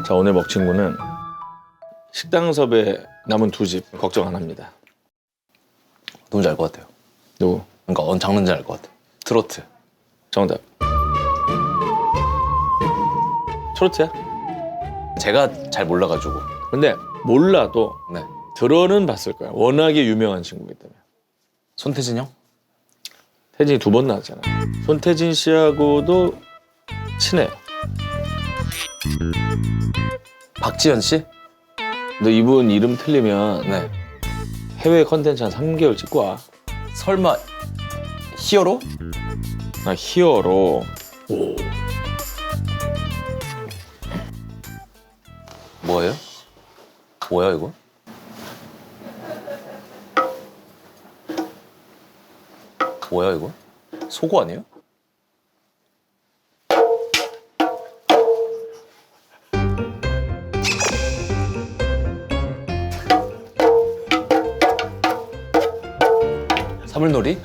자, 오늘 먹친구는 식당 섭외 남은 2집 걱정 안 합니다. 누군지 알 것 같아요. 누구? 그러니까 어느 장르인지 알 것 같아. 트로트. 정답. 트로트야? 제가 잘 몰라가지고. 근데 몰라도 네. 들어는 봤을 거야. 워낙에 유명한 친구이기 때문에. 손태진 형? 태진이 2번 나왔잖아. 손태진 씨하고도 친해요. 박지현 씨? 너 이분 이름 틀리면 네. 해외 컨텐츠 한 3개월 찍고 와. 설마 히어로? 나 히어로. 오. 뭐예요? 뭐야 이거? 뭐야 이거? 속어 아니에요? 사물놀이?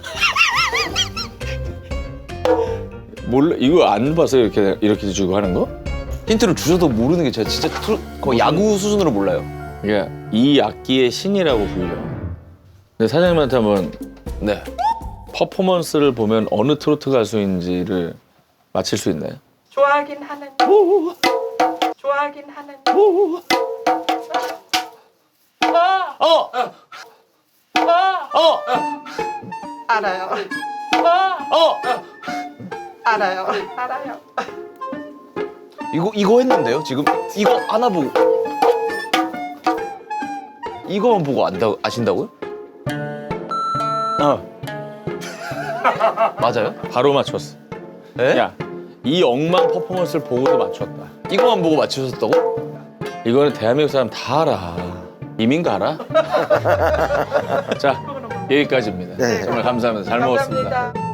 몰라, 이거 안 봐서 이렇게 주고 하는 거? 힌트를 주셔도 모르는 게 제가 진짜 거의 야구 수준으로 몰라요. 이게 이 악기의 신이라고 불려. 근데 사장님한테 한번 네. 퍼포먼스를 보면 어느 트로트 가수인지를 맞힐 수 있나요? 좋아하긴 하는. 좋아하긴 하는. 알아요. 알아요. 알아요. 이거 했는데요? 지금 이거 하나 보고 이거만 보고 아신다고요? 맞아요? 바로 맞췄어. 네? 야, 이 엉망 퍼포먼스를 보고도 맞췄다. 이거만 보고 맞추셨다고? 이거는 대한민국 사람 다 알아. 이민가 알아? 자, 여기까지입니다. 정말 감사합니다. 잘 먹었습니다. 감사합니다.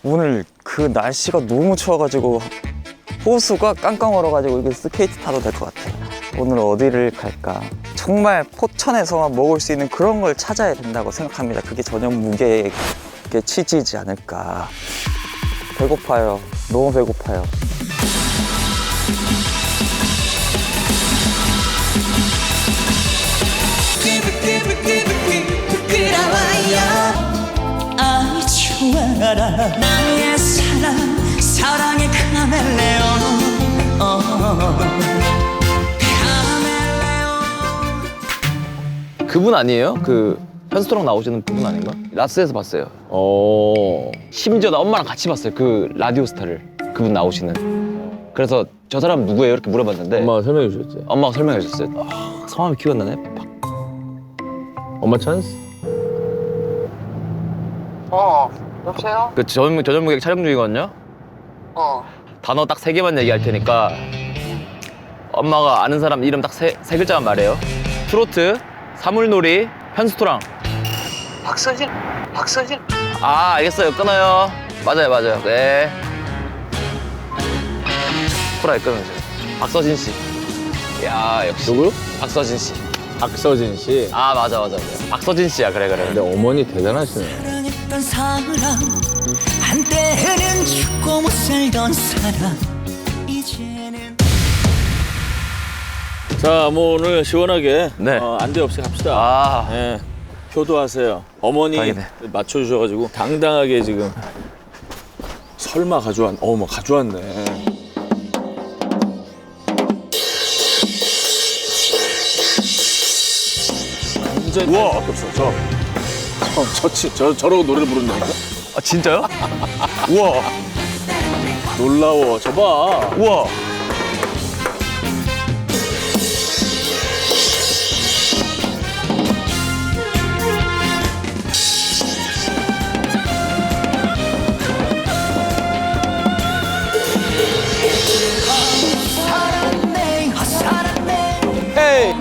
오늘 그 날씨가 너무 추워가지고 호수가 깡깡 얼어가지고 이게 스케이트 타도 될 것 같아요. 오늘 어디를 갈까? 정말 포천에서만 먹을 수 있는 그런 걸 찾아야 된다고 생각합니다. 그게 저녁 무게의 취지이지 않을까. 배고파요. 너무 배고파요. 아이 좋아라 나의 사랑 사랑의 카멜레온 카멜레온. 그분 아니에요? 그 현수토랑 나오시는 그분 아닌가? 라스에서 봤어요. 심지어 나 엄마랑 같이 봤어요. 그 라디오 스타를 그분 나오시는. 그래서 저 사람 누구예요? 이렇게 물어봤는데 엄마가 설명해 주셨지. 엄마가 설명해 주셨어요. 성함이 기억 안 나네. 엄마 찬스? 여보세요? 그 전문객 촬영 중이거든요. 단어 딱 3개만 얘기할 테니까 엄마가 아는 사람 이름 딱 세 글자만 말해요. 트로트, 사물놀이, 현수토랑. 박서진? 아 알겠어요. 끊어요. 맞아요. 네. 후라이 끊으세요. 박서진 씨. 야 역시. 누구? 박서진 씨. 박서진 씨. 아 맞아. 박서진 씨야. 그래. 근데 어머니 대단하시네. 사랑했던 사람 한때는 죽고 못 살던 사람 이제는 자, 뭐 오늘 시원하게 네. 안대 없이 갑시다. 아 예. 효도하세요. 어머니 다행이네. 맞춰주셔가지고 당당하게 지금 설마 뭐 가져왔네. 완전 우와 없어. 저러고 노래를 부른다니까? 아, 진짜요? 우와. 놀라워. 저봐. 우와. 헤이.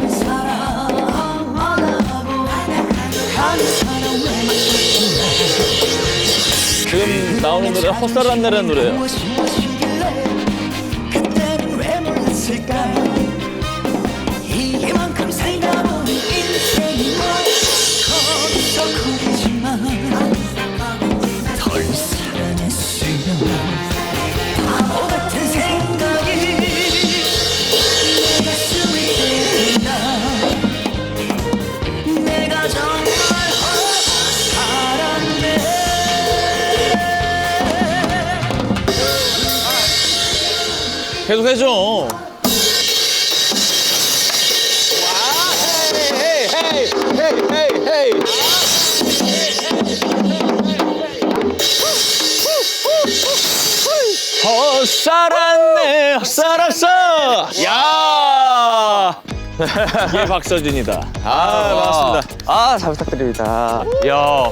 지금 나오는 노래 헛살았네라는 노래예요. 그때는 왜 몰랐을까 이만큼 살다 보니 인생이 뭐 거기서 거기지만 정말 계속 해줘. 헛살았네, 헛살았어. 야, 이게 박서진이다. 반갑습니다. 아, 잘 부탁드립니다. 야,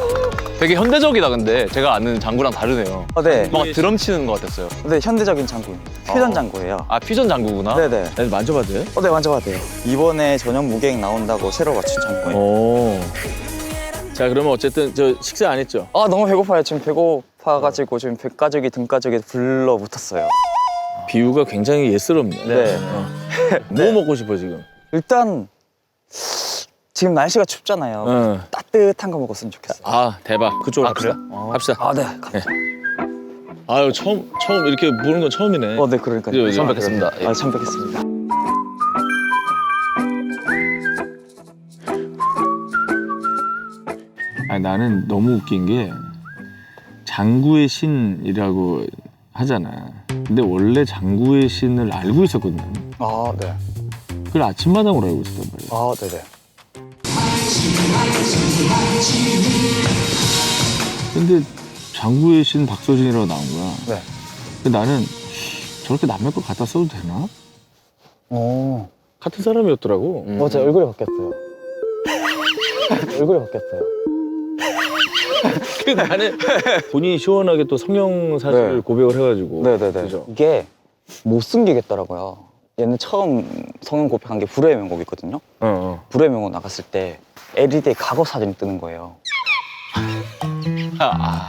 되게 현대적이다 근데 제가 아는 장구랑 다르네요. 네. 막 드럼 치는 것 같았어요. 네, 현대적인 장구입니다. 퓨전 장구예요. 아 퓨전 장구구나. 네네. 네, 만져봐도 돼? 네, 만져봐도 돼요. 이번에 저녁 무게행 나온다고 새로 맞춘 장구예요. 오. 자, 그러면 어쨌든 저 식사 안 했죠? 아, 너무 배고파요. 지금 배고파가지고 지금 배가죽이 등가죽이 불러붙었어요. 비유가 굉장히 예스럽네. 네. 뭐 먹고 싶어 지금? 일단 지금 날씨가 춥잖아요. 어. 따뜻한 거 먹었으면 좋겠어요. 아, 대박. 그쪽으로 아, 합시다. 그래요? 합시다. 아, 네. 아유, 처음 이렇게 보는 건 처음이네. 네, 그러니까요. 그죠, 그죠. 처음 뵙겠습니다. 예. 아, 처음 뵙겠습니다. 아니, 나는 너무 웃긴 게 장구의 신이라고 하잖아. 근데 원래 장구의 신을 알고 있었거든. 아, 네. 그걸 아침마당으로 알고 있었단 말이야. 아, 네네. 근데 장구의 신 박서진이라고 나온 거야. 네. 근데 나는 저렇게 남의 걸 갖다 써도 되나? 오. 같은 사람이었더라고. 맞아, 얼굴이 바뀌었어요. 얼굴이 바뀌었어요. 그 나는 본인이 시원하게 또 성형 사실을 네. 고백을 해가지고. 네네네. 그죠? 이게 못 숨기겠더라고요. 얘는 처음 성형 고백한 게 불후의 명곡이거든요. 불후의 명곡 나갔을 때 LED에 과거 사진이 뜨는 거예요.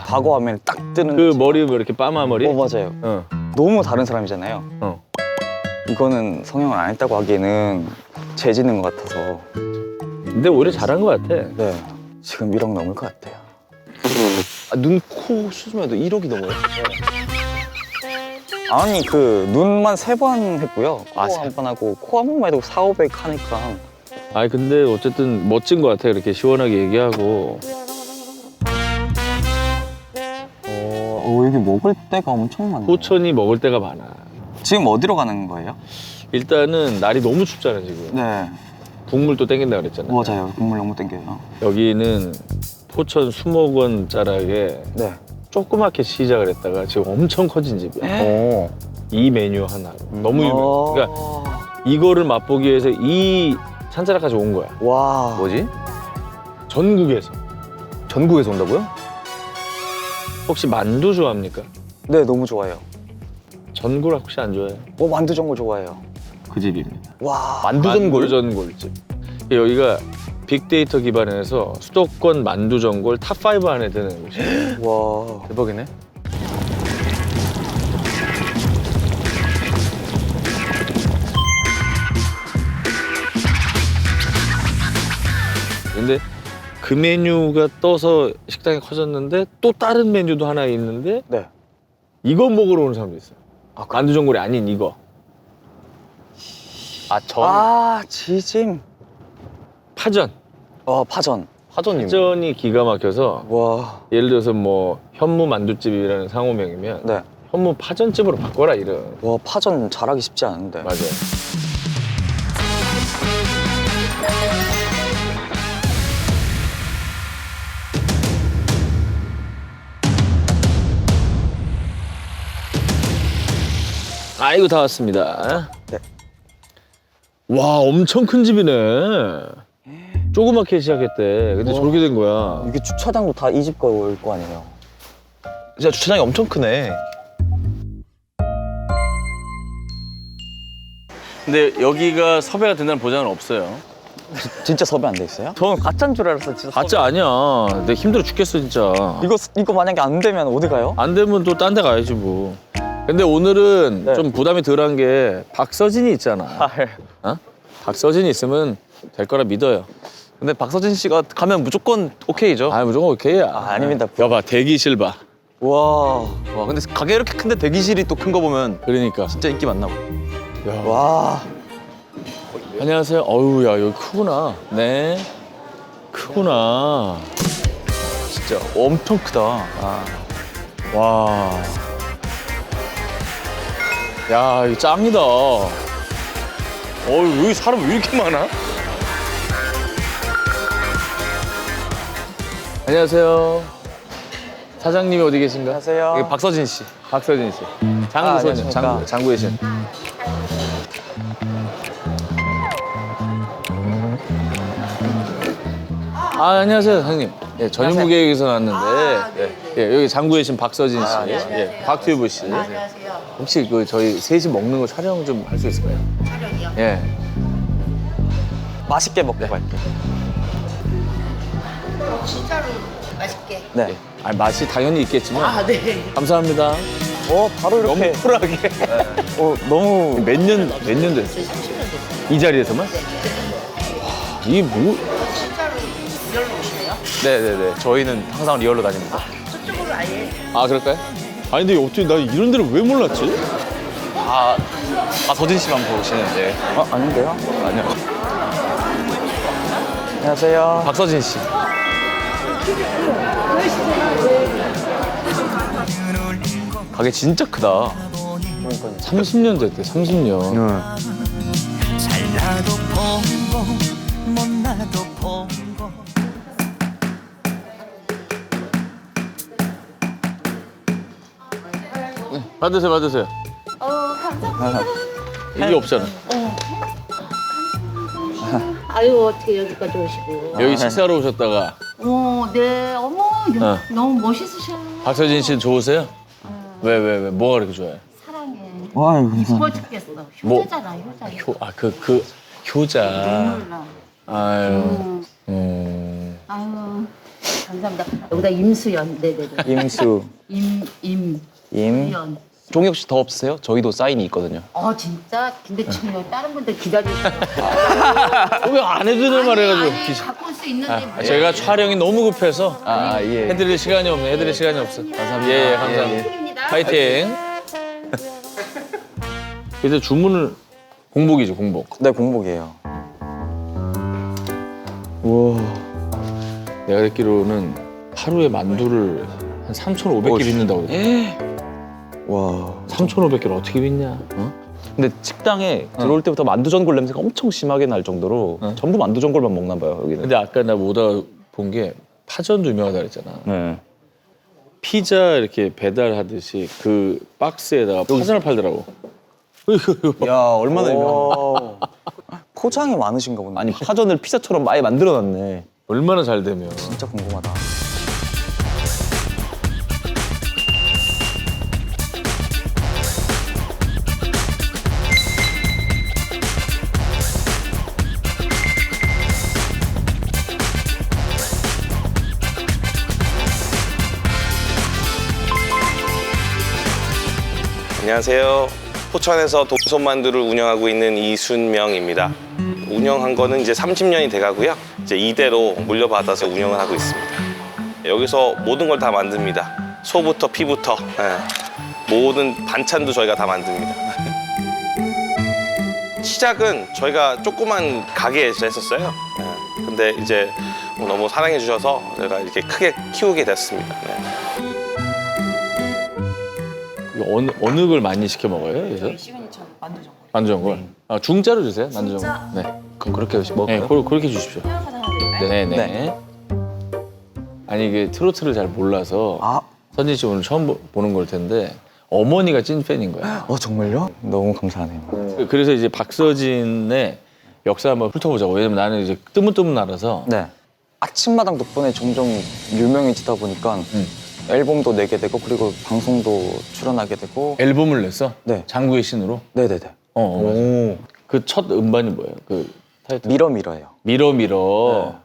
과거 화면에 딱 뜨는 그 거지. 머리 뭐 이렇게 빠마 머리? 맞아요. 어. 너무 다른 사람이잖아요. 어. 이거는 성형을 안 했다고 하기에는 재지는 것 같아서. 근데 오히려 잘한 것 같아. 네. 지금 1억 넘을 것 같아요. 눈, 코 수술해도 1억이 넘어요? 아니, 그 눈만 3번 했고요. 코 아, 한 번 하고 코 한 번만 해도 4, 500 하니까. 아니 근데 어쨌든 멋진 것 같아. 이렇게 시원하게 얘기하고. 여기 먹을 데가 엄청 많네요. 호천이 먹을 데가 많아. 지금 어디로 가는 거예요? 일단은 날이 너무 춥잖아 지금. 네. 국물도 땡긴다 그랬잖아. 맞아요. 국물 너무 땡겨요. 여기는 포천 수목원 자락에 네. 조그맣게 시작을 했다가 지금 엄청 커진 집이야. 오. 이 메뉴 하나. 너무 유명해. 그러니까 그러니까 이거를 맛보기 위해서 이 산자락까지 온 거야. 와. 뭐지? 전국에서. 전국에서 온다고요? 혹시 만두 좋아합니까? 네, 너무 좋아요. 전골 혹시 안 좋아해요? 만두 전골 좋아해요. 그 집입니다. 와. 만두전골? 만두전골집. 여기가 빅데이터 기반에서 수도권 만두전골 탑5 안에 드는 곳이에요. 와. 대박이네. 근데 그 메뉴가 떠서 식당이 커졌는데 또 다른 메뉴도 하나 있는데 네. 이거 먹으러 오는 사람도 있어요. 아, 만두전골이 아닌 이거. 아, 전. 아, 지짐. 파전. 파전. 화전님. 파전이 기가 막혀서 와. 예를 들어서 뭐 현무 만두집이라는 상호명이면 네. 현무 파전집으로 바꿔라 이런. 와, 파전 잘하기 쉽지 않은데. 맞아요. 아이고 다 왔습니다. 네. 와 엄청 큰 집이네. 조그맣게 시작했대. 근데 저렇게 된 거야. 이게 주차장도 다 이 집 거일 거 아니에요. 진짜 주차장이 엄청 크네. 근데 여기가 섭외가 된다는 보장은 없어요. 진짜 섭외 안 돼 있어요? 저는 가짜인 줄 알았어. 진짜 가짜 아니야. 내가 힘들어 죽겠어 진짜. 이거 만약에 안 되면 어디 가요? 안 되면 또 딴 데 가야지 뭐. 근데 오늘은 네. 좀 부담이 덜한 게 박서진이 있잖아. 어? 박서진이 있으면 될 거라 믿어요. 근데 박서진 씨가 가면 무조건 오케이죠. 아 무조건 오케이야. 아닙니다. 여봐 대기실 봐. 와. 와, 근데 가게 이렇게 큰데 대기실이 또 큰 거 보면 그러니까. 진짜 인기 많나 봐. 야. 와. 안녕하세요. 어우 야 여기 크구나. 네. 크구나. 진짜 엄청 크다. 와. 야, 이거 짱이다. 여기 사람 왜 이렇게 많아? 안녕하세요. 사장님이 어디 계신가? 안녕하세요. 여기 박서진 씨. 박서진 씨. 장구 안녕하십니까. 장구의 신. 안녕하세요, 사장님. 예, 전현무계획에서 나왔는데 예, 여기 장구의 신 박서진 씨, 예, 곽튜브 씨. 안녕하세요. 혹시 그 저희 셋이 먹는 거 촬영 좀 할 수 있을까요? 촬영이요? 예. 맛있게 먹고 갈게. 진짜로 맛있게. 네. 맛이 당연히 있겠지만 네. 감사합니다. 바로 너무 이렇게. 쿨하게. 너무. 몇 년 됐어요? 저희 30년 됐어요. 이 자리에서만? 와, 이게 뭐? 진짜로 리얼로 오시네요? 네네네. 저희는 항상 리얼로 다닙니다. 저쪽으로 아예. 아, 그럴까요? 아니, 근데 어떻게 나 이런 데를 왜 몰랐지? 서진 씨만 보시는데. 아닌데요? 아니요. 안녕하세요. 박서진 씨. 가게 진짜 크다. 30년 됐대, 30년. 잘나도 보고 못나도 보고 받으세요. 감사합니다. 이게 없잖아. 아유, 어떻게 여기까지 오시고. 여기 식사하러 오셨다가 네. 어머, 어. 너무 멋있으셔요. 박서진 씨는 좋으세요? 왜? 뭐가 그렇게 좋아해? 사랑해. 아유, 감사합니다. 스포 죽겠어. 뭐? 효자잖아, 효자. 그 효자. 눈물 나. 아유. 아유, 감사합니다. 여기다 임수연. 네네네. 임수. 임. 임. 수연. 종이 혹시 더 없으세요? 저희도 사인이 있거든요. 진짜? 근데 지금 여기 다른 분들 기다리시고. 왜 안 해주는 말 해가지고. 아니, 갖고 올 수 있는데. 뭐. 저희가 촬영이 너무 급해서 예. 해드릴 시간이 없네. 감사합니다. 예, 감사합니다. 입니다. 파이팅. 이제 주문을 공복이죠, 공복. 네, 공복이에요. 우와. 내가 듣기로는 하루에 만두를 한 3,500개 빚는다고 그래. 와. 3,500개를 어떻게 빚냐? 근데 식당에 들어올 때부터 만두전골 냄새가 엄청 심하게 날 정도로 전부 만두전골만 먹나 봐요, 여기는. 근데 아까 나 오다 본 게 파전도 유명하다 그랬잖아. 네. 피자 이렇게 배달하듯이 그 박스에다가 파전을 팔더라고. 야, 얼마나 유명한. 포장이 많으신가 보네. 아니, 파전을 피자처럼 아예 만들어놨네. 얼마나 잘 되면. 진짜 궁금하다. 안녕하세요. 포천에서 동손만두를 운영하고 있는 이순명입니다. 운영한 거는 이제 30년이 돼가고요. 이제 이대로 물려받아서 운영을 하고 있습니다. 여기서 모든 걸 다 만듭니다. 소부터 피부터 모든 반찬도 저희가 다 만듭니다. 시작은 저희가 조그만 가게에서 했었어요. 근데 이제 너무 사랑해 주셔서 저희가 이렇게 크게 키우게 됐습니다. 어느 걸 많이 시켜 먹어요? 그래서? 시그니처 만두전골. 만두전골. 중짜로 주세요. 만두전골. 중짜? 네. 그럼 그렇게 네, 먹을까요? 그렇게 주십시오. 해양과자 하나 드릴까요? 네네. 아니 이게 트로트를 잘 몰라서 선진 씨 오늘 처음 보는 걸 텐데 어머니가 찐 팬인 거야. 정말요? 너무 감사하네요. 그래서 이제 박서진의 역사 한번 훑어보자고. 왜냐면 나는 이제 뜨문뜨문 알아서. 네. 아침마당 덕분에 점점 유명해지다 보니까 앨범도 내게 되고 그리고 방송도 출연하게 되고. 앨범을 냈어? 네. 장구의 신으로? 네네네. 맞아. 그 첫 음반이 뭐예요? 그 타이틀? 미러미러예요. 미러.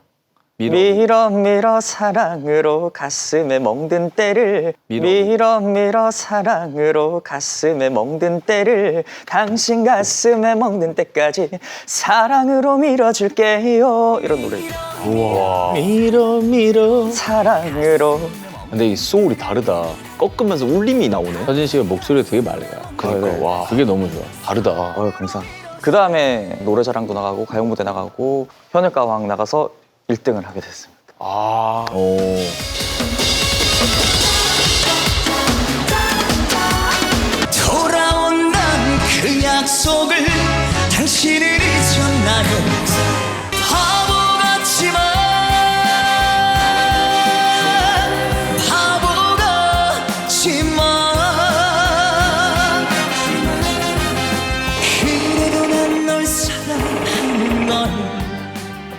밀어 밀어 사랑으로 가슴에 멍든 때를 밀어 밀어 사랑으로 가슴에 멍든 때를 당신 가슴에 멍든 때까지 사랑으로 밀어줄게요 이런 노래. 우와. 미러. 사랑으로. 근데 이 소울이 다르다. 꺾으면서 울림이 나오네. 서진 씨가 목소리가 되게 맑아. 그러니까, 와. 그게 너무 좋아. 다르다. 감사합니다. 그 다음에 노래자랑도 나가고 가요무대 나가고 현역가왕 나가서 1등을 하게 됐습니다. 아. 오. 돌아온다는 그 약속을 당신은 잊었나요? 바보같지만 그래도 난 널 사랑하는 걸.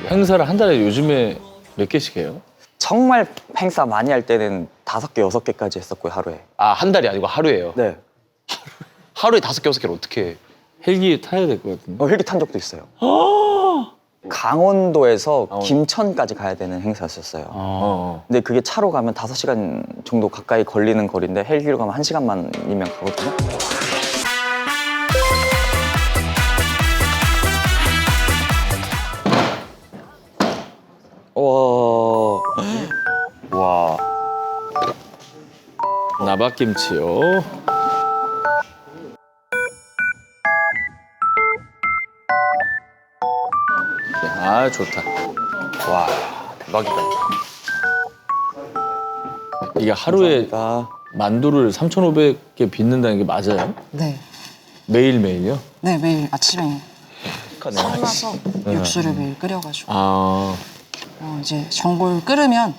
행사를 한 달에 요즘에 몇 개씩 해요? 정말 행사 많이 할 때는 5개, 6개까지 했었고요, 하루에. 아, 한 달이 아니고 하루예요. 네. 하루에 5개, 6개를 어떻게 해? 헬기 타야 될 것 같은데. 헬기 탄 적도 있어요. 강원도에서 김천까지 가야 되는 행사였었어요. 근데 그게 차로 가면 5시간 정도 가까이 걸리는 거리인데 헬기로 가면 1시간만이면 가거든요. 와. 와. 나박김치요. 아, 좋다. 와, 대박이다. 이게 하루에 감사합니다. 만두를 3,500개 빚는다는 게 맞아요? 네. 매일매일요? 네, 매일 아침에 삶아서 육수를 매일 끓여가지고 아, 이제 전골 끓으면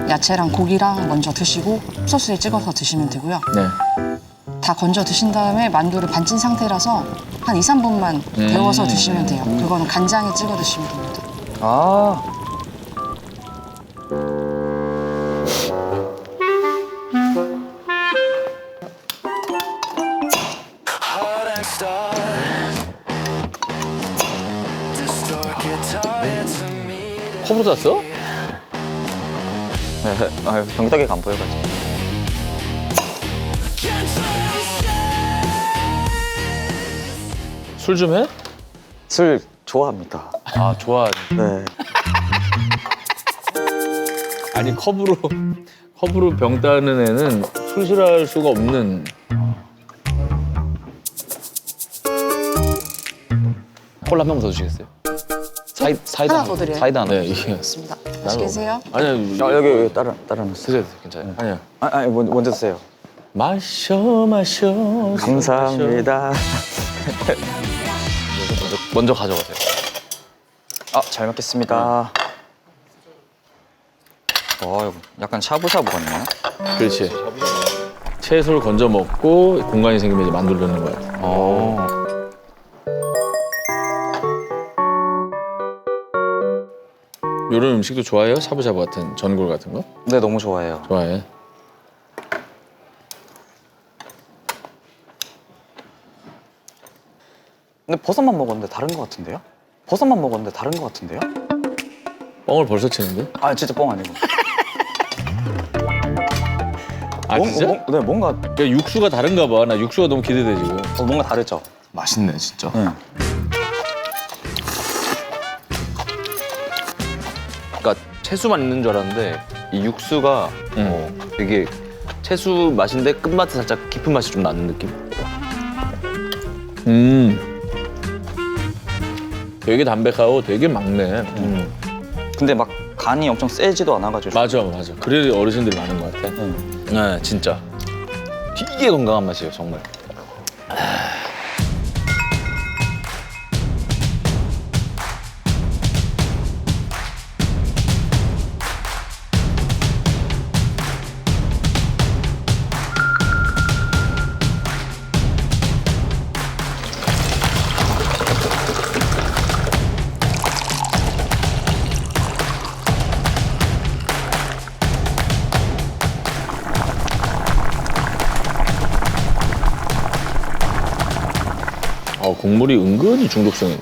야채랑 고기랑 먼저 드시고 소스에 찍어서 드시면 되고요. 네. 다 건져 드신 다음에 만두를 반찐 상태라서 한 2, 3분만 데워서 드시면 돼요. 그거는 간장에 찍어 드시면 됩니다. 아. 컵으로 샀어? 네, 아유, 병따개가 안 보여가지고. 술 좀 해? 술 좋아합니다. 아, 좋아. 네. 아니, 컵으로 병 따는 애는 술 싫어할 수가 없는. 콜라 한 병 더 주시겠어요? 사이다 하나 더 드려요? 사이다 하나. 네, 이게. 좋습니다. 맛있게 드세요. 아니야, 여기 따라 놓으세요. 드세요, 괜찮아요. 아니야. 아니, 먼저 드세요. 마셔. 감사합니다. 먼저 가져가세요. 아, 잘 먹겠습니다. 이거 약간 샤브샤브 같네요. 그렇지. 채소를 건져 먹고 공간이 생기면 이제 만두를 넣는 거야. 이런 음식도 좋아해요? 샤브샤브 같은 전골 같은 거? 네, 너무 좋아해요. 좋아해. 근데 버섯만 먹었는데 다른 것 같은데요? 버섯만 먹었는데 다른 것 같은데요? 뻥을 벌써 치는데? 아, 진짜 뻥 아니고. 아, 진짜? 네, 뭔가 야, 육수가 다른가 봐. 나 육수가 너무 기대돼 지금. 뭔가 다르죠? 맛있네, 진짜. 네. 그러니까 채수만 있는 줄 알았는데 이 육수가 되게 채수 맛인데 끝맛에 살짝 깊은 맛이 좀 나는 느낌. 되게 담백하고 되게 맑네. 근데 막 간이 엄청 세지도 않아가지고. 맞아. 그래 어르신들이 많은 것 같아. 네, 진짜. 되게 건강한 맛이에요, 정말. 국물이 은근히 중독성 있네.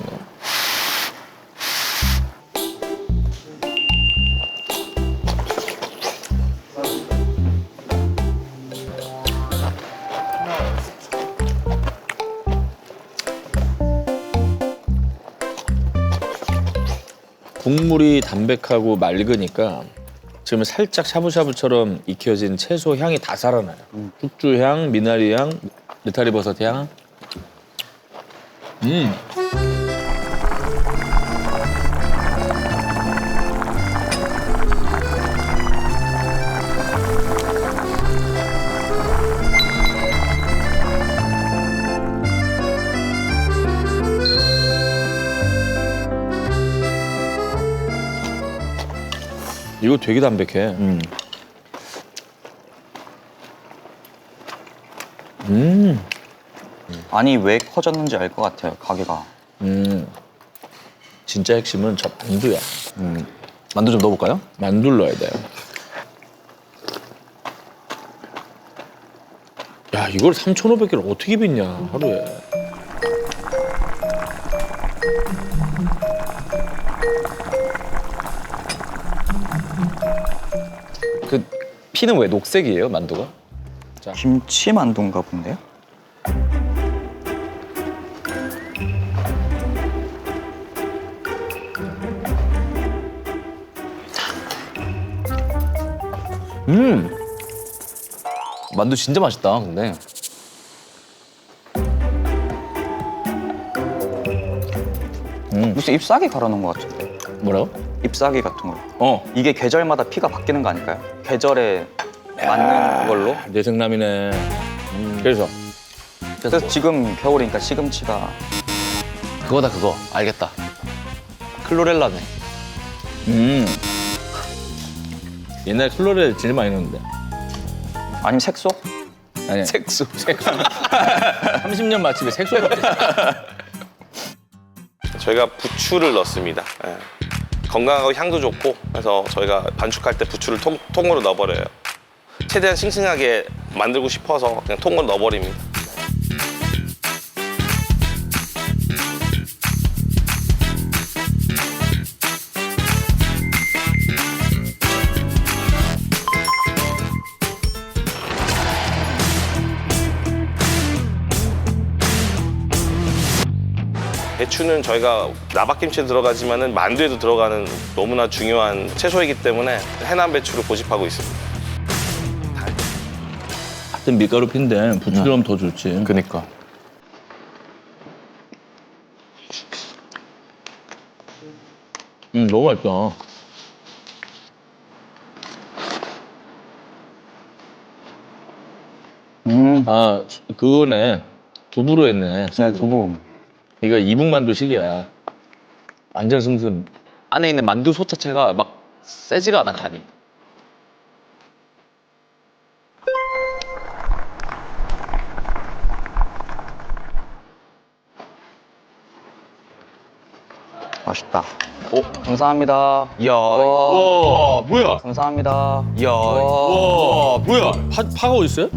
국물이 담백하고 맑으니까 지금 살짝 샤브샤브처럼 익혀진 채소 향이 다 살아나요. 숙주 향, 미나리 향, 느타리 버섯 향. 이거 되게 담백해. 아니 왜 커졌는지 알 것 같아요 가게가. 진짜 핵심은 저 만두야. 만두 좀 넣어볼까요? 만두를 넣어야 돼요. 야, 이걸 3,500개를 어떻게 빚냐, 하루에. 그 피는 왜 녹색이에요, 만두가? 김치 만두인가 본데요? 만두 진짜 맛있다, 근데. 무슨 잎사귀 갈아놓은 것 같은데. 뭐라고? 잎사귀 같은 거. 이게 계절마다 피가 바뀌는 거 아닐까요? 계절에 맞는 걸로. 내 생남이네. 그래서 그래서 지금 겨울이니까 시금치가. 그거다, 그거. 알겠다. 클로렐라네. 옛날에 클로레 제일 많이 넣었는데. 아니면 색소? 아니, 색소. 30년 맛집에 색소가 저희가 부추를 넣습니다. 예. 건강하고 향도 좋고 그래서 저희가 반죽할 때 부추를 통으로 넣어버려요. 최대한 싱싱하게 만들고 싶어서 그냥 통으로 넣어버립니다. 배추는 저희가 나박김치에 들어가지만은 만두에도 들어가는 너무나 중요한 채소이기 때문에 해남 배추를 고집하고 있습니다. 같은 밀가루 핀데 부추 들어가면 더 좋지. 그니까. 너무 맛있다. 아, 그거네. 두부로 했네. 네, 두부. 이거 이북만두식이야. 완전 슴슴. 안에 있는 만두 소 자체가 막 세지가 않아, 간이. 맛있다. 오, 감사합니다. 이야. 와, 뭐야? 감사합니다. 이야. 와, 뭐야? 파가 어디 있어요?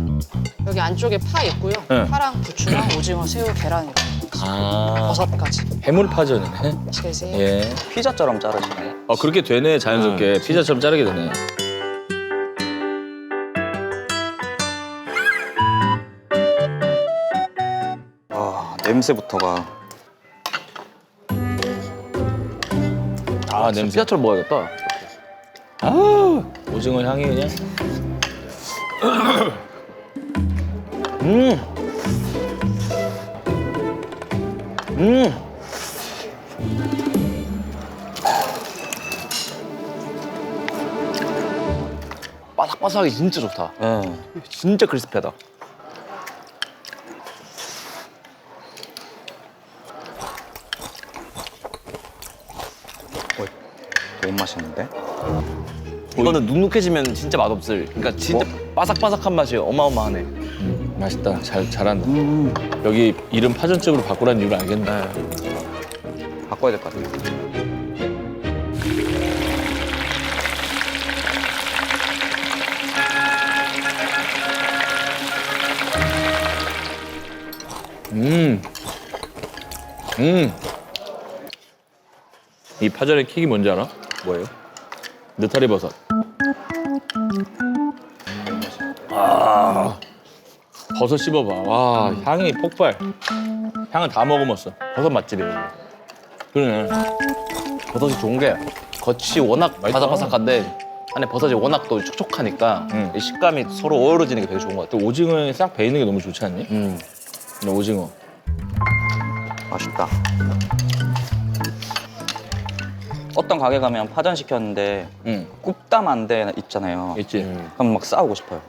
여기 안쪽에 파 있고요. 네. 파랑 부추랑 오징어, 새우, 계란, 아, 버섯까지. 해물파전이네. 맛있게 드세요. 예. 피자처럼 자르시네. 그렇게 되네, 자연스럽게. 피자처럼 자르게 되네. 와, 냄새부터가. 아, 냄새. 피자처럼 먹어야겠다. 아, 오징어 향이 그냥. 바삭바삭하기 진짜 좋다. 예. 진짜 크리스피하다. 너무 맛있는데? 이거는 눅눅해지면 진짜 맛없을. 그러니까 진짜 바삭바삭한 맛이 어마어마하네. 맛있다. 잘한다. 여기 이름 파전집으로 바꾸라는 이유를 알겠네. 바꿔야 될 것 같아요. 이 파전의 킥이 뭔지 알아? 뭐예요? 느타리 버섯. 아, 버섯 씹어봐. 와, 향이 폭발. 향을 다 머금었어. 버섯 맛집이에요. 그러네. 버섯이 좋은 게 겉이 워낙 맛있다. 바삭바삭한데 안에 버섯이 워낙 또 촉촉하니까 이 식감이 서로 어우러지는 게 되게 좋은 것 같아. 또 오징어에 싹 배이는 게 너무 좋지 않니? 오징어. 맛있다. 어떤 가게 가면 파전 시켰는데 굽다만 데 있잖아요. 있지? 그럼 막 싸우고 싶어요.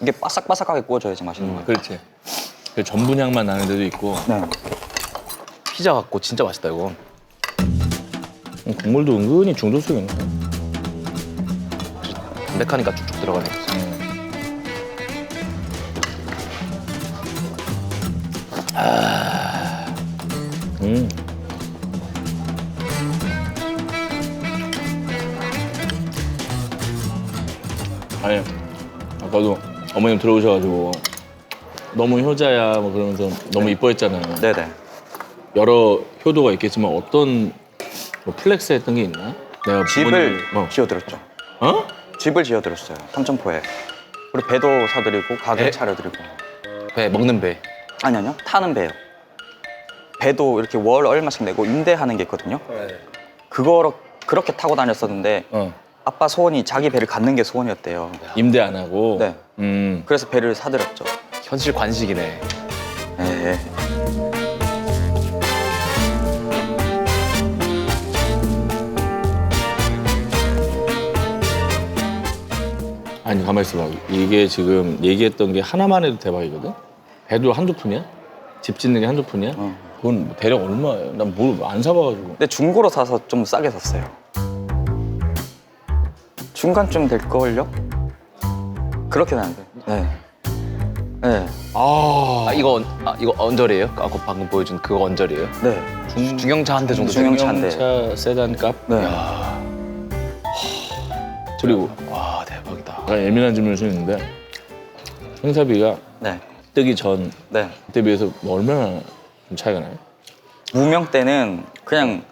이게 바삭바삭하게 구워져야지 맛있는 거예요. 그렇지. 그 전분향만 나는 데도 있고. 네. 피자 같고 진짜 맛있다 이거. 국물도 은근히 중도속이네. 담백하니까 쭉쭉 들어가네. 아니 아까도 어머님 들어오셔가지고 너무 효자야 뭐 그러면서 너무 이뻐했잖아요. 네네. 여러 효도가 있겠지만 어떤 뭐 플렉스했던 게 있나? 내가 집을 부모님- 지어드렸죠. 어? 집을 지어드렸어요. 삼천포에. 그리고 배도 사드리고 가게 배? 차려드리고. 배 먹는 배. 아니요. 타는 배요. 배도 이렇게 월 얼마씩 내고 임대하는 게 있거든요. 그거 그렇게 타고 다녔었는데 어. 아빠 소원이 자기 배를 갖는 게 소원이었대요. 임대 안 하고. 네. 그래서 배를 사드렸죠. 현실 관식이네. 네. 아니 가만 있어봐. 이게 지금 얘기했던 게 하나만 해도 대박이거든. 배도 한두 푼이야? 집 짓는 게 한두 푼이야? 그건 뭐 대략 얼마예요? 난 뭘 안 사봐가지고. 근데 중고로 사서 좀 싸게 샀어요. 중간쯤 될 걸요? 그렇게는 안 돼. 네. 네. 아, 이거 언저리예요? 아까 방금 보여준 그거 언저리예요? 네. 중형차 한 대 정도. 중형차 한 대. 차 세단 값. 네. 그리고 와 대박이다. 약간 예민한 질문일 수 있는데 행사비가 네. 뜨기 전 네. 그때 비해서 뭐 얼마나 좀 차이가 나요? 무명 때는 그냥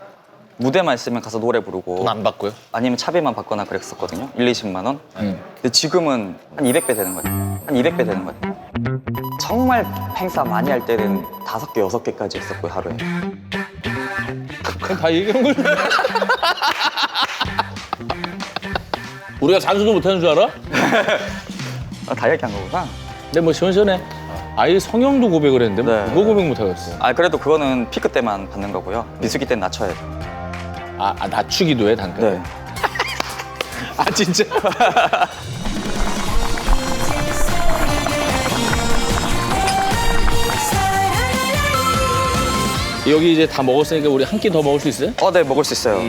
무대만 있으면 가서 노래 부르고 돈 안 받고요? 아니면 차비만 받거나 그랬었거든요. 1, 20만 원. 응. 근데 지금은 한 200배 되는 거예요. 한 200배 되는 거예요. 정말 행사 많이 할 때는 5개, 6개까지 했었고요, 하루에. 그럼 다 얘기한 걸. 우리가 잔소도 못하는 줄 알아? 아, 다 얘기한 거구나. 근데 뭐 시원시원해. 아예 성형도 고백을 했는데 뭐 네. 그거 고백 못하겠어. 아, 그래도 그거는 피크 때만 받는 거고요. 비수기 때는 낮춰야 돼요. 아 낮추기도 해 단가. 네. 아 진짜? 여기 이제 다 먹었으니까 우리 한 끼 더 먹을 수 있어요? 네, 먹을 수 있어요.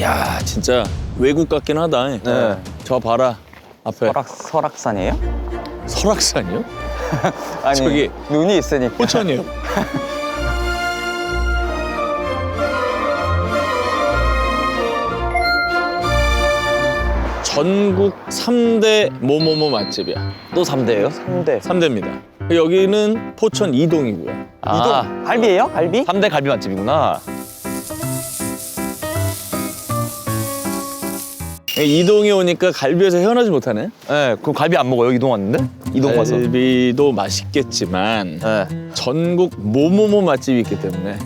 야 진짜 외국 같긴 하다. 네. 저 봐라 앞에 설악산이에요? 설악산이요? 아니, 저기 눈이 있으니까. 포천이요. 전국 3대 뭐뭐뭐 맛집이야. 또 3대예요? 3대. 3대입니다. 여기는 포천 이동이고요. 이동. 갈비예요? 갈비? 3대 갈비 맛집이구나. 이동에 오니까 갈비에서 헤어나지 못하네. 네, 그럼 갈비 안 먹어요? 이동 왔는데? 이동 와서. 갈비도 맛있겠지만 네. 전국 뭐뭐뭐 맛집이 있기 때문에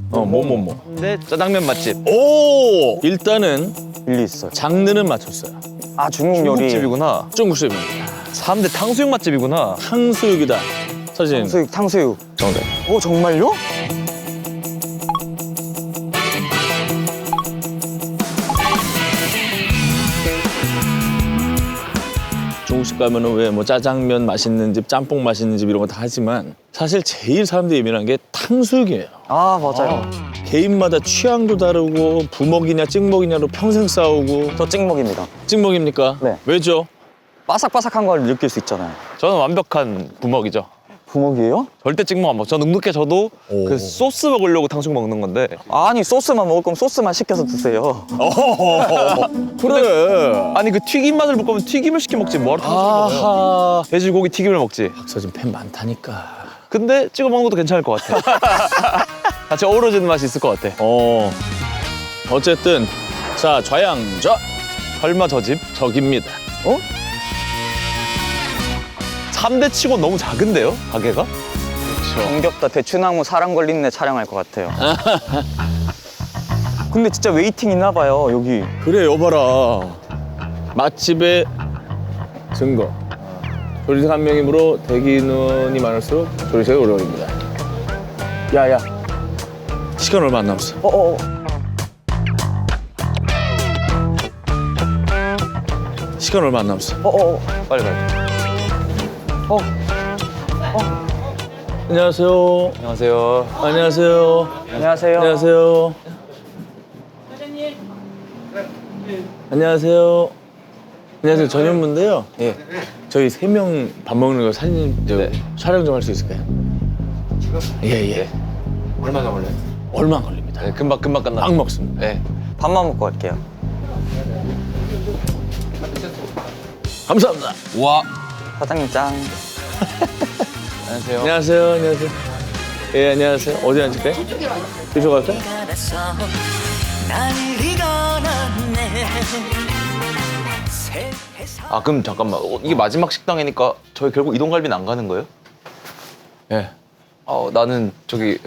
뭐뭐뭐. 근데 짜장면 맛집. 오! 일단은 일리 있어요. 장르는 맞췄어요. 아, 중국 요리. 중국집이구나. 중국집입니다. 3대 탕수육 맛집이구나. 탕수육이다. 서진. 탕수육. 정답. 오, 정말요? 중국집 가면은 왜 뭐 짜장면 맛있는 집, 짬뽕 맛있는 집 이런 거 다 하지만 사실 제일 사람들이 예민한 게 탕수육이에요. 아, 맞아요. 개인마다 취향도 다르고 부먹이냐 찍먹이냐로 평생 싸우고. 저 찍먹입니다. 찍먹입니까? 네. 왜죠? 바삭바삭한 걸 느낄 수 있잖아요. 저는 완벽한 부먹이죠. 부먹이에요? 절대 찍먹 안 먹어. 저 눅눅해져도 그 소스 먹으려고 탕수육 먹는 건데. 아니, 소스만 먹을 거면 소스만 시켜서 드세요. 그래. 아니 그 튀김 맛을 볼 거면 튀김을 시켜 먹지 뭐하러 탕수육을 먹어요. 아하. 돼지고기 튀김을 먹지. 서진 팬 많다니까. 근데 찍어 먹는 것도 괜찮을 것 같아. 같이 어우러지는 맛이 있을 것 같아. 어쨌든 자 좌양좌 설마 저 집? 저깁니다. 3대 치고 너무 작은데요? 가게가? 정겹다. 대추나무 사람 걸린네 촬영할 것 같아요. 근데 진짜 웨이팅 있나 봐요, 여기. 그래 여봐라. 맛집의 증거. 조리사 한 명이므로 대기 인원이 많을수록 조리사가 오래 걸립니다. 야야. 시간 얼마 안 남았어. 시간 얼마 안 남았어. 빨리 빨리. 안녕하세요. 안녕하세요. 안녕하세요. 안녕하세요. 안녕하세요. 안녕하세요. 안녕하세요. 전현무인데요. 예. 저희 3명 밥 먹는 거 사진 촬영 좀 할 수 있을까요? 예. 얼마나 걸려요? 얼마 안 걸립니다. 네, 금방 끝나. 막 먹습니다. 네. 밥만 먹고 갈게요. 감사합니다. 와. 사장님 짱. 안녕하세요. 안녕하세요. 안녕하세요. 예, 안녕하세요. 어디 앉을까요? 이쪽 갈까요? 아 그럼 잠깐만. 이게 마지막 식당이니까 저희 결국 이동갈비는 안 가는 거예요? 예. 나는 저기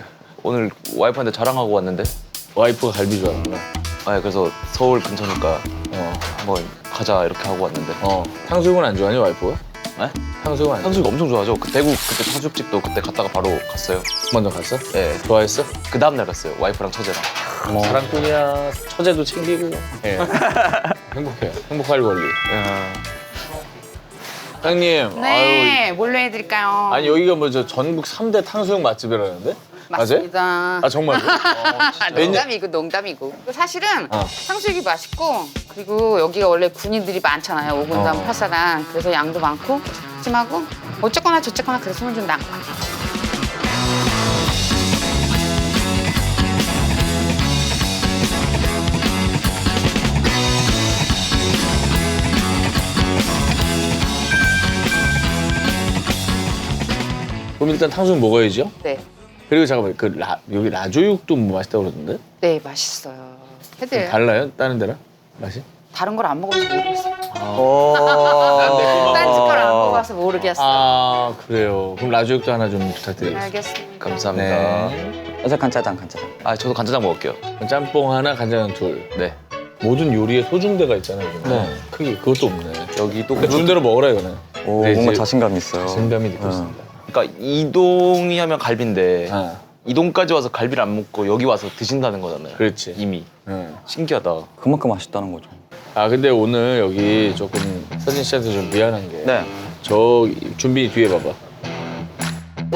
오늘 와이프한테 자랑하고 왔는데. 와이프가 갈비 좋아하는구나. 그래서 서울 근처니까 한번 가자 이렇게 하고 왔는데. 탕수육은 안 좋아하니, 와이프가? 네? 탕수육은 안 탕수육 엄청 좋아하죠. 대구 그때 탕수육집도 그때 갔다가 바로 갔어요. 먼저 갔어? 예. 좋아했어? 그 다음 날 갔어요. 와이프랑 처제랑. 사랑꾼이야. 처제도 챙기고. 예. 행복해요. 행복할 권리. 사장님. 네, 뭘로 해드릴까요? 아니 여기가 뭐 저 전국 3대 탕수육 맛집이라는데? 맞습니다. 맞아요? 아 정말요? 농담이고 농담이고. 사실은 어. 탕수육이 맛있고 그리고 여기가 원래 군인들이 많잖아요. 오군단, 파사단. 그래서 양도 많고 찜하고 어쨌거나 저쨌거나 그래서 손을 좀 나은 것 같아요. 그럼 일단 탕수육 먹어야죠. 네, 그리고 잠깐만 여기 라조육도 뭐 맛있다고 그러던데? 네 맛있어요. 해드려요. 달라요? 다른 데랑? 맛이? 다른 걸 안 먹어서 모르겠어요. 아. 딴 집 걸 안 먹어서 모르겠어요. 아 그래요. 그럼 라조육도 하나 좀 부탁드리겠습니다. 알겠습니다. 감사합니다. 어제 간짜장. 저도 간짜장 먹을게요. 짬뽕 하나, 간장 둘. 네. 모든 요리에 소중대가 있잖아요. 네. 크게 그것도 없네. 여기 또 그러니까 준 대로 먹으라 이거는. 오, 네, 뭔가 이제 자신감 있어요. 자신감이 느껴집니다. 그러니까 이동이 하면 갈비인데 아, 이동까지 와서 갈비를 안 먹고 여기 와서 드신다는 거잖아요. 그렇지. 이미. 응. 신기하다. 그만큼 맛있다는 거죠. 아 근데 오늘 여기 조금 서진 씨한테 좀 미안한 게. 네. 저 준비 뒤에 봐봐.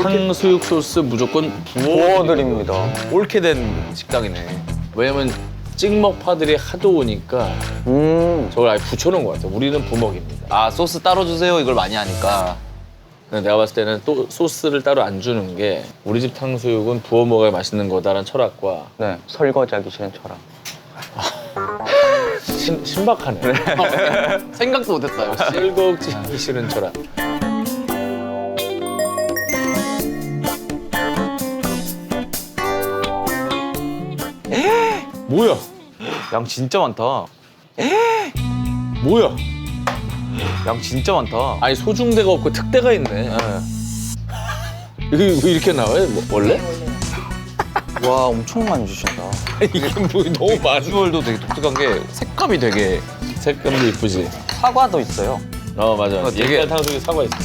탕수육 소스 무조건 부어드립니다. 옳게 된 식당이네. 왜냐면 찍먹파들이 하도 오니까 저걸 아예 붙여놓은 것 같아. 우리는 부먹입니다. 아 소스 따로 주세요 이걸 많이 하니까. 근데 내가 봤을 때는 또 소스를 따로 안 주는 게 우리 집 탕수육은 부어 먹어야 맛있는 거다라는 철학과 네. 설거지하기 싫은 철학. 신박하네. 생각도 못했다. 역시. 실곡지 하기 싫은 철학. 뭐야? 양 진짜 많다. 뭐야? 양 진짜 많다. 아니 소중대가 없고 특대가 있네. 이게 왜 이렇게 나와요? 뭐, 원래? 와, 엄청 많이 주신다. 이게 뭐 너무 많아. 비주얼도 되게 독특한 게 색감이 되게 색감도 이쁘지. 사과도 있어요. 맞아. 되게- 옛날 탕수육에 사과 있어.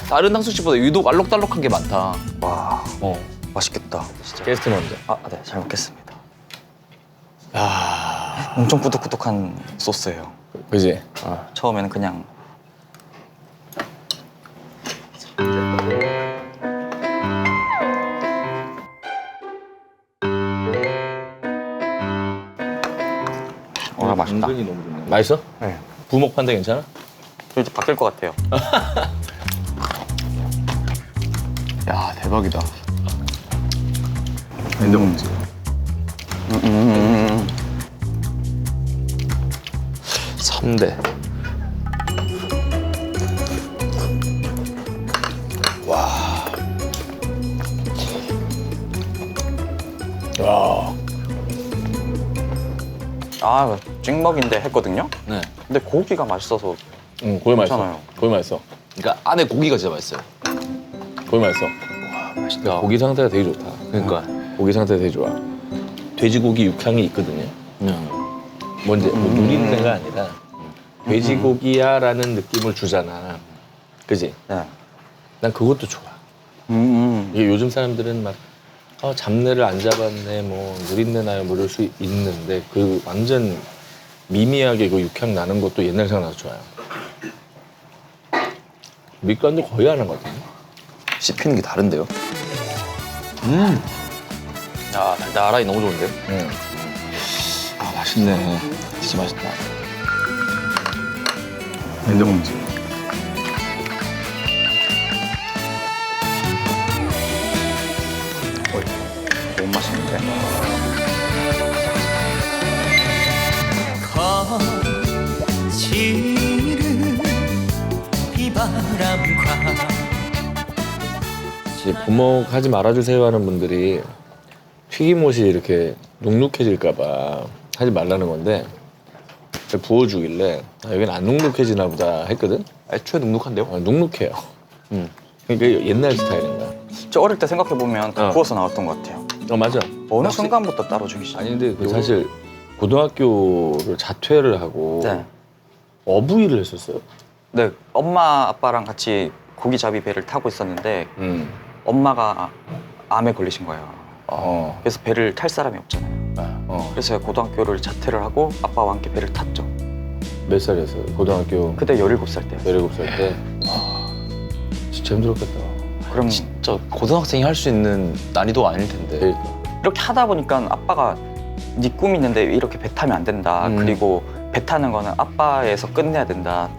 다른 탕수집보다 유독 알록달록한 게 많다. 와, 맛있겠다. 게스트 먼저. 네, 잘 먹겠습니다. 아, 엄청 꾸덕꾸덕한 소스예요. 그지? 처음에는 그냥 맛있다. 은근히 너무 좋네. 맛있어? 네. 부먹 판다 괜찮아? 저 이제 바뀔 것 같아요. 야 대박이다. 근데 먹지. 3대. 야, 아, 찍먹인데 했거든요. 네. 근데 고기가 맛있어서 고기 맛있어. 괜찮아요. 고기 맛있어. 그러니까 안에 고기가 진짜 맛있어요. 고기 맛있어. 맛있다. 고기 상태가 되게 좋다. 그러니까. 고기 상태가 되게 좋아. 돼지고기 육향이 있거든요. 뭔지 뭐 누린내가 아니라 돼지고기야라는 느낌을 주잖아. 그지? 네. 난 그것도 좋아. 이게 요즘 사람들은 막 잡내를 안 잡았네, 뭐 누린내 나요, 뭐 이럴 수 있는데 그 완전 미미하게 그 육향 나는 것도 옛날 생각나서 좋아요. 밑간도 거의 안 하거든요. 씹히는 게 다른데요? 야, 달달하니 너무 좋은데? 아 맛있네. 진짜 맛있다. 먼저 먹지. 너무 맛있는데. 거칠은 비바람과 이제 부먹하지 말아주세요 하는 분들이 튀김옷이 이렇게 눅눅해질까봐 하지 말라는 건데 부어주길래 여긴 안 눅눅해지나 보다 했거든. 애초에 눅눅한데요? 눅눅해요. 그러니까 옛날 스타일인가. 저 어릴 때 생각해 보면 다 어. 구워서 나왔던 것 같아요. 맞아. 어느 순간부터 따로 주기 시작. 아니 근데 그 사실 고등학교를 자퇴를 하고 네. 어부일을 했었어요. 네, 엄마 아빠랑 같이 고기잡이 배를 타고 있었는데 엄마가 암에 걸리신 거예요. 그래서 배를 탈 사람이 없잖아요. 그래서 제가 고등학교를 자퇴를 하고 아빠와 함께 배를 탔죠. 몇 살이었어요? 고등학교 그때 17살 때. 17살 때. 진짜 힘들었겠다. 그럼 진짜 고등학생이 할 수 있는 난이도가 아닐 텐데. 그러니까. 이렇게 하다 보니까 아빠가 네 꿈이 있는데 이렇게 배 타면 안 된다. 그리고 배 타는 거는 아빠에서 끝내야 된다.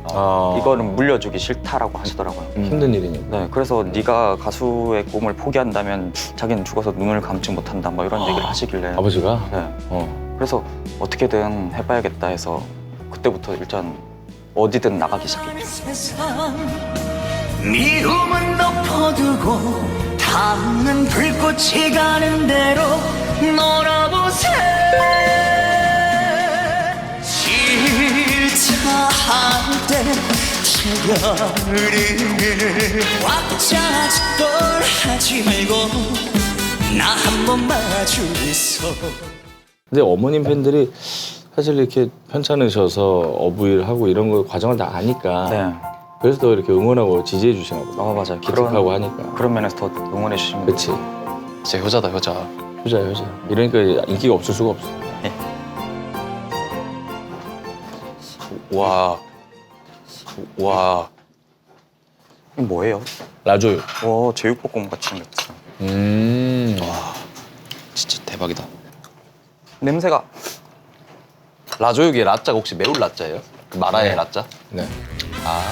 이거는 물려주기 싫다라고 하시더라고요. 힘든 일이니까. 네, 그래서 네가 가수의 꿈을 포기한다면 자기는 죽어서 눈을 감지 못한다. 뭐 이런 얘기를 하시길래. 아버지가? 네. 그래서 어떻게든 해봐야겠다 해서 그때부터 일단 어디든 나가기 시작했죠. 세상 미움은 덮어두고 닿는 불꽃이 가는 대로 놀아보세. 질차할 때 차별을 꽉 하지 말고 나 한 번 마주 있어. 근데 어머님 팬들이 사실 이렇게 편찮으셔서 어부일 하고 이런 거 과정을 다 아니까 네. 그래서 더 이렇게 응원하고 지지해 주시나 보다. 맞아요. 기특하고 하니까. 그런 면에서 더 응원해 주시면 그치. 진짜 효자다, 효자. 효자야 효자. 이러니까 인기가 없을 수가 없어. 와. 와. 이거 뭐예요? 라조요. 와, 제육볶음 같이 생겼어. 와. 진짜 대박이다. 냄새가 라조육의 라짜가 혹시 매울 라짜예요? 그 마라의 네. 라짜? 네. 아.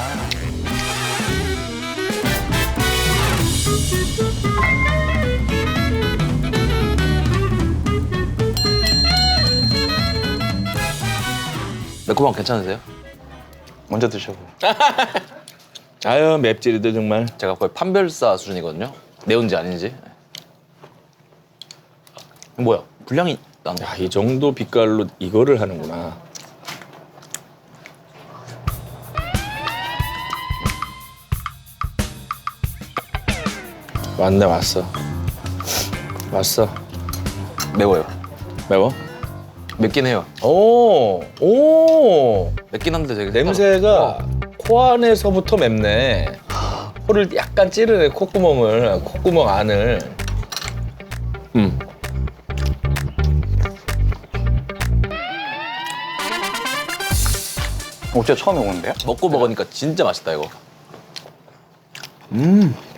매콤한 거 괜찮으세요? 먼저 드셔보. 아유 맵찔이들 정말. 제가 거의 판별사 수준이거든요. 매운지 아닌지. 뭐야? 분량이 난 거. 야, 이 정도 빛깔로 이거를 하는구나. 왔네 왔어. 왔어. 매워요. 매워? 맵긴 해요. 오. 맵긴 한데 되게 냄새가 코 안에서부터 맵네. 코를 약간 찌르네 콧구멍 안을. 어째 처음 먹는데요? 먹고 먹으니까 진짜 맛있다 이거.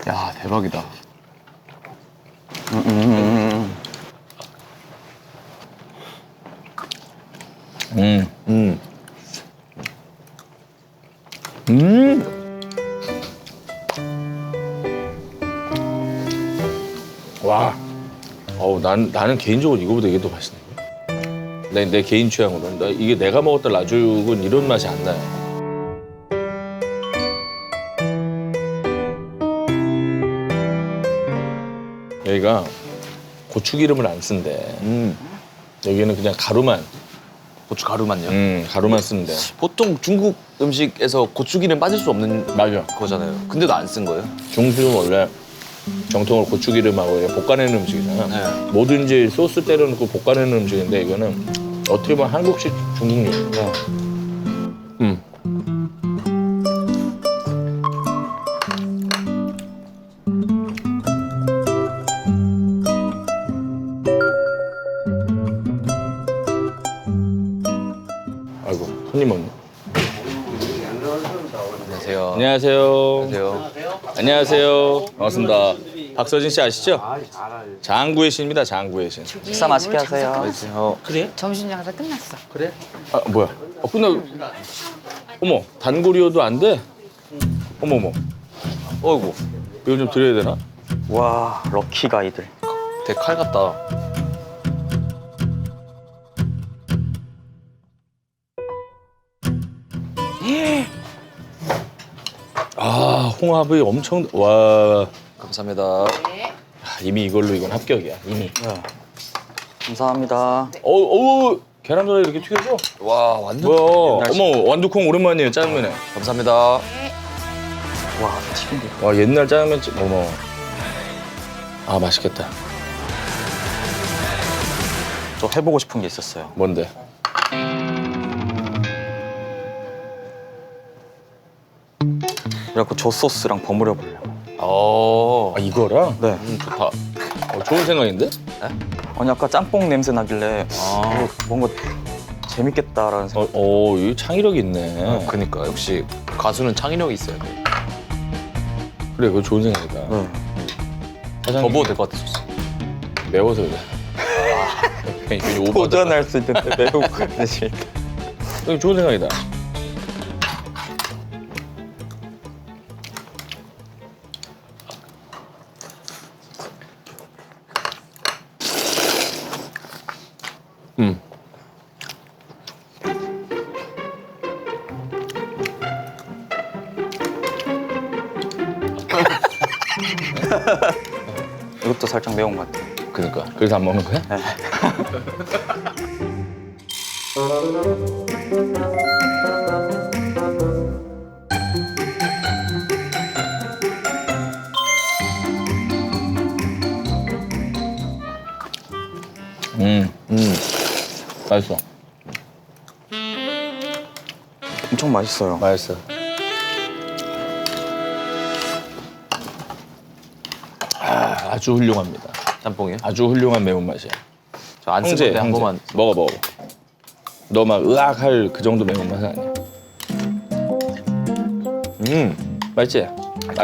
야 대박이다. 와. 어우 나는 개인적으로 이거보다 이게 더 맛있네. 내 개인 취향으로는 이게 내가 먹었던 라죽은 이런 맛이 안 나요. 여기가 고추기름을 안 쓴대. 여기는 그냥 가루만. 고추 가루만요. 가루만 쓰는데. 보통 중국 음식에서 고추기름 빠질 수 없는 맞아. 거잖아요. 근데도 안 쓴 거예요? 중식은 원래 정통으로 고추기름하고 볶아내는 음식이잖아. 네. 뭐든지 소스 때려놓고 볶아내는 음식인데 이거는 어떻게 보면 한국식 중국 요리야. 아이고 손님 왔네. 안녕하세요. 안녕하세요. 안녕하세요. 안녕하세요. 반갑습니다. 박서진 씨 아시죠? 장구의 신입니다. 장구의 신. 식사 맛있게 하세요. 점심 장사 끝났어. 아 뭐야? 끝나. 어머 단골이어도 안 돼? 어머. 어이구. 이거 좀 드려야 되나? 와, 럭키 가이들. 되게 칼 같다. 아 홍합이 엄청 와. 감사합니다. 아, 이미 이걸로 이건 합격이야. 이미. 네. 감사합니다. 어우 계란후라이 이렇게 튀겨져? 와 완전 뭐야? 어머 완두콩 오랜만이에요 짜장면에. 감사합니다. 와, 튀긴 게. 와 옛날 짜장면집 어머. 아 맛있겠다. 저 해보고 싶은 게 있었어요. 뭔데? 그래갖고 저 소스랑 버무려 보려고. 어. 아 이거랑? 네. 좋다. 좋은 생각인데? 아니 아까 짬뽕 냄새 나길래 아. 뭔가 재밌겠다라는 생각. 이 창의력이 있네. 그니까 역시 가수는 창의력이 있어요. 그래 그거 좋은 생각이다. 네. 더 먹어도 될 것 같아 소스. 매워서 그래. 괜히 오버하다. 도전할 수 있는데 매우 대신. 이거 좋은 생각이다. 이것도 살짝 매운 것 같아요. 그러니까 그래서 안 먹는 거야? 맛있어. 엄청 맛있어요. 맛있어. 아주 훌륭합니다. 짬뽕이요? 아주 훌륭한 매운맛이야. 저 안 쓰는데 한 번만. 먹어. 너 막 으악할 그 정도 매운맛은 아니야. 맛있지?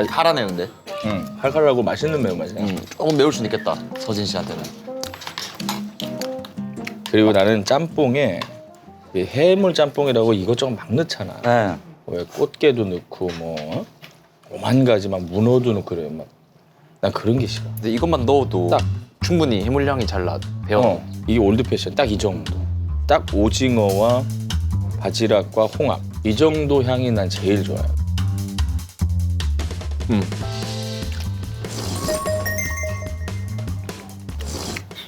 할아내는데. 칼칼하고 맛있는 매운맛이야. 조금 매울 수는 있겠다. 서진 씨한테는. 그리고 나는 짬뽕에 이 해물 짬뽕이라고 이것저것 막 넣잖아. 네. 왜 꽃게도 넣고 뭐 오만 가지 막 문어도 넣고 그래 막. 난 그런 게 싫어. 근데 이것만 넣어도 딱. 충분히 해물량이 잘 나. 배워. 이게 올드 패션 딱 이 정도. 딱 오징어와 바지락과 홍합 이 정도 향이 난 제일 좋아요.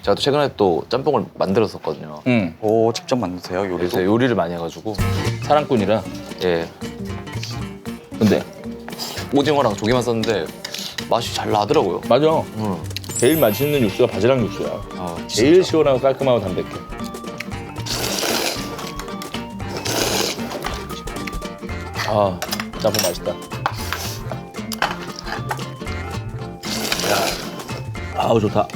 제가 또 최근에 또 짬뽕을 만들었었거든요. 오, 직접 만드세요 요리도? 그래서 요리를 많이 해가지고 사랑꾼이라. 예 근데 오징어랑 조개만 썼는데 맛이 잘 나더라고요. 맞아. 제일 맛있는 육수가 바지락 육수야. 아, 제일 시원하고 깔끔하고 담백해. 아, 짬뽕 맛있다. 야, 아우 좋다.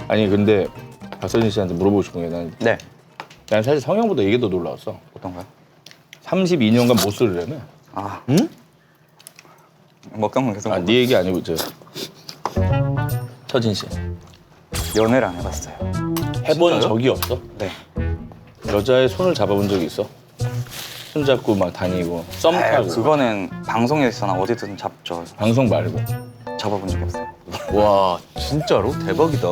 아니 근데 박서진 씨한테 물어보고 싶은 게 네. 난 사실 성형보다 이게 더 놀라웠어. 어떤가요? 32년간 못 쓰려면. 아. 먹방만 계속 아, 네 얘기 아니고 서진 씨 연애를 안 해봤어요. 해본 적이 없어? 네. 여자의 손을 잡아본 적이 있어? 손 잡고 막 다니고 썸 타고. 그거는 방송에서나 어디든 잡죠. 방송 말고. 잡아본 적이 없어요. 와 진짜로 대박이다.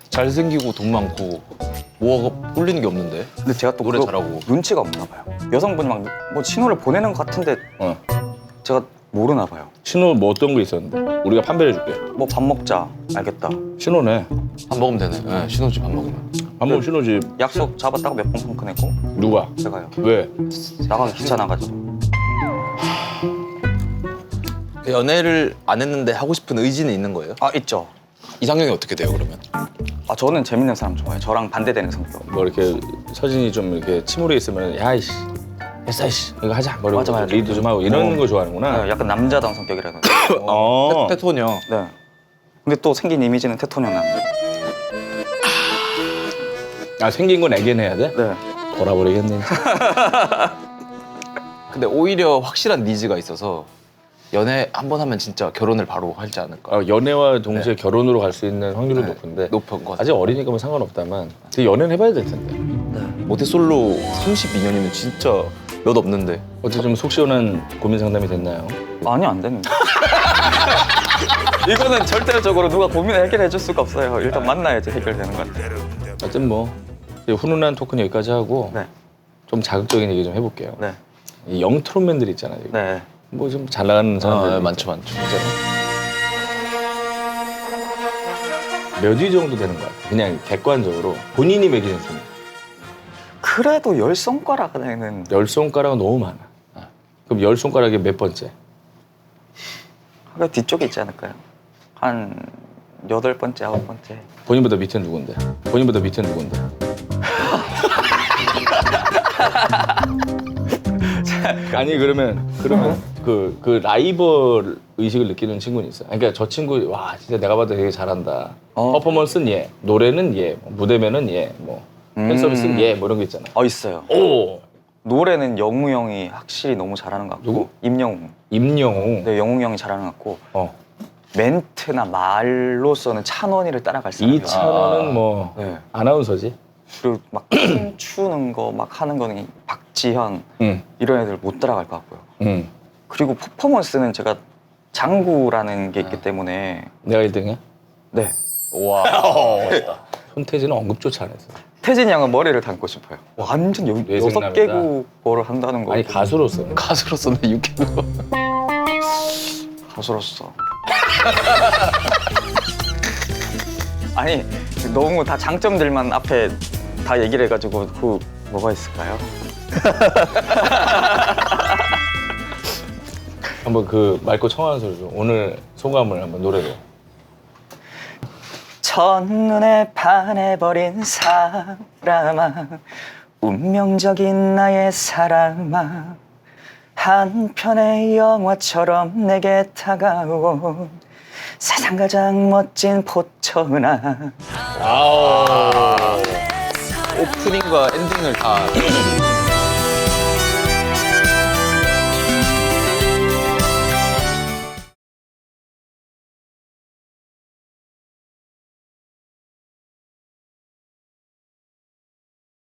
잘생기고 돈 많고 뭐가 꿀리는 게 없는데. 근데 제가 또 노래 그거 잘하고. 눈치가 없나 봐요. 여성분이 막 뭐 신호를 보내는 것 같은데 제가 모르나 봐요. 신호 뭐 어떤 거 있었는데? 우리가 판별해 줄게. 뭐 밥 먹자. 알겠다. 신호네. 밥 먹으면 되네. 네, 신혼집 밥 먹으면. 한번 신호지. 약속 잡았다가 몇 번 펑크내고 누가? 제가요. 왜? 나가기 귀찮아가지고. 연애를 안 했는데 하고 싶은 의지는 있는 거예요? 아, 있죠. 이상형이 어떻게 돼요 그러면? 아, 저는 재밌는 사람 좋아해요. 저랑 반대되는 성격. 뭐 이렇게 서진이 좀 이렇게 침울해 있으면 야이씨 됐어 이씨 이거 하자 뭐 이러고 맞아, 맞아. 리드 좀 하고 이런 거 좋아하는구나. 네, 약간 남자다운 성격이라 해야 되나? 어. 테토녀. 네. 근데 또 생긴 이미지는 테토녀나. 아 생긴 건 애견 해야 돼? 네. 돌아버리겠네. 근데 오히려 확실한 니즈가 있어서 연애 한 번 하면 진짜 결혼을 바로 할지 않을까. 연애와 동시에 결혼으로 갈 수 있는 확률은 높은데 높은 것 같아요. 아직 어리니까 뭐 상관없다만 근데 연애는 해봐야 될 텐데. 모태솔로 32년이면 진짜 몇 없는데. 어떻게 좀 속 시원한 고민 상담이 됐나요? 아니 안 됩니다. 이거는 절대적으로 누가 고민을 해결해 줄 수가 없어요. 일단 만나야지 해결되는 것 같아요. 하여튼 뭐 이제 훈훈한 토크는 여기까지 하고 네. 좀 자극적인 얘기 좀 해볼게요. 네. 이 영트롯맨들 있잖아요. 지금. 네. 뭐 좀 잘 나가는 사람들 많죠. 몇 위 정도 되는 것 같아요. 그냥 객관적으로 본인이 매기는 순위. 그래도 10손가락 안에는 10손가락은 너무 많아. 그럼 10손가락이 몇 번째? 그 뒤쪽에 있지 않을까요? 한 8번째, 9번째. 본인보다 밑에 누군데? 본인보다 밑에 누군데? 아니 그러면 그 라이벌 의식을 느끼는 친구는 있어요. 그러니까 저 친구 와 진짜 내가 봐도 되게 잘한다. 퍼포먼스는 얘, 노래는 얘, 뭐, 무대면은 얘, 뭐 팬서비스는 얘, 뭐 이런 거 있잖아. 있어요. 오 노래는 영우 형이 확실히 너무 잘하는 것 같고. 누구? 임영웅. 임영웅. 네, 영웅 형이 잘하는 것 같고. 멘트나 말로서는 찬원이를 따라갈 사람이 이찬원은 뭐 네. 아나운서지. 그리고 막 춤추는 거 막 하는 거는 박지현 응. 이런 애들 못 따라갈 것 같고요. 응. 그리고 퍼포먼스는 제가 장구라는 게 있기 때문에 내가 1등이야? 네. 와. 손태진은 언급조차 안 했어. 태진이 형은 머리를 담고 싶어요. 완전 뇌생남이다. 6개국 뭐를 한다는 거. 아니 가수로서. 가수로서는 6개국. 가수로서. 아니 너무 다 장점들만 앞에 다 얘기를 해가지고 그 뭐가 있을까요? 한번 그 맑고 청아한 소리 좀 오늘 소감을 한번 노래로. 첫눈에 반해버린 사람아 운명적인 나의 사람아 한편의 영화처럼 내게 다가온 세상 가장 멋진 포천아. 오프닝과 엔딩을 다